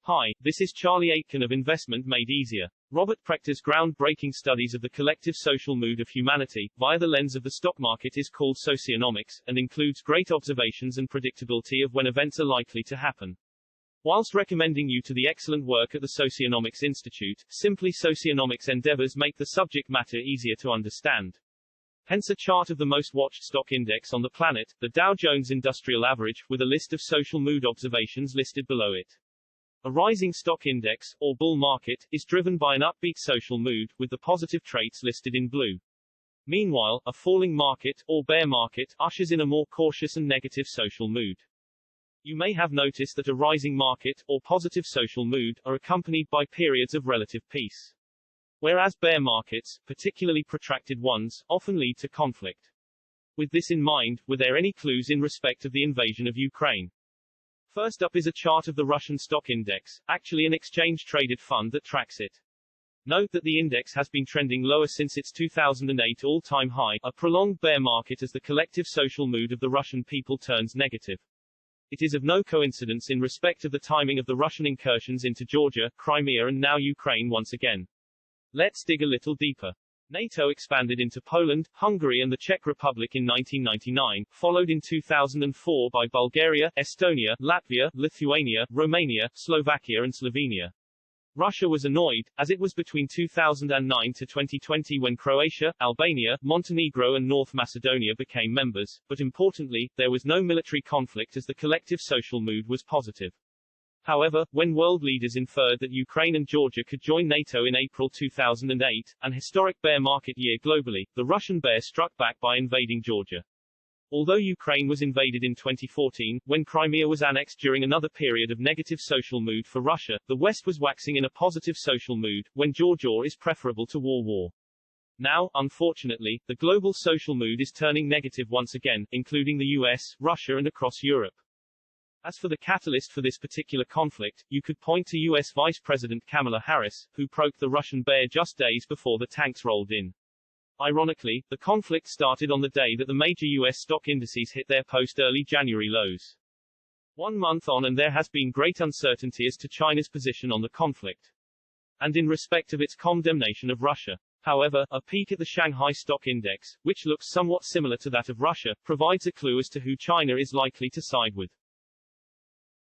Hi, this is Charlie Aitken of Investment Made Easier. Robert Prechter's groundbreaking studies of the collective social mood of humanity, via the lens of the stock market, is called Socionomist, and includes great observations and predictability of when events are likely to happen. Whilst recommending you to the excellent work at the Socionomist Institute, simply Socionomist's endeavors make the subject matter easier to understand. Hence a chart of the most watched stock index on the planet, the Dow Jones Industrial Average, with a list of social mood observations listed below it. A rising stock index, or bull market, is driven by an upbeat social mood, with the positive traits listed in blue. Meanwhile, a falling market, or bear market, ushers in a more cautious and negative social mood. You may have noticed that a rising market, or positive social mood, are accompanied by periods of relative peace. Whereas bear markets, particularly protracted ones, often lead to conflict. With this in mind, were there any clues in respect of the invasion of Ukraine? First up is a chart of the Russian stock index, actually an exchange-traded fund that tracks it. Note that the index has been trending lower since its 2008 all-time high, a prolonged bear market as the collective social mood of the Russian people turns negative. It is of no coincidence in respect of the timing of the Russian incursions into Georgia, Crimea and now Ukraine once again. Let's dig a little deeper. NATO expanded into Poland, Hungary and the Czech Republic in 1999, followed in 2004 by Bulgaria, Estonia, Latvia, Lithuania, Romania, Slovakia and Slovenia. Russia was annoyed, as it was between 2009 to 2020 when Croatia, Albania, Montenegro and North Macedonia became members, but importantly, there was no military conflict as the collective social mood was positive. However, when world leaders inferred that Ukraine and Georgia could join NATO in April 2008, an historic bear market year globally, the Russian bear struck back by invading Georgia. Although Ukraine was invaded in 2014, when Crimea was annexed during another period of negative social mood for Russia, the West was waxing in a positive social mood, when Georgia is preferable to war. Now, unfortunately, the global social mood is turning negative once again, including the US, Russia and across Europe. As for the catalyst for this particular conflict, you could point to US Vice President Kamala Harris, who broke the Russian bear just days before the tanks rolled in. Ironically, the conflict started on the day that the major US stock indices hit their post-early January lows. 1 month on and there has been great uncertainty as to China's position on the conflict, and in respect of its condemnation of Russia. However, a peek at the Shanghai Stock Index, which looks somewhat similar to that of Russia, provides a clue as to who China is likely to side with.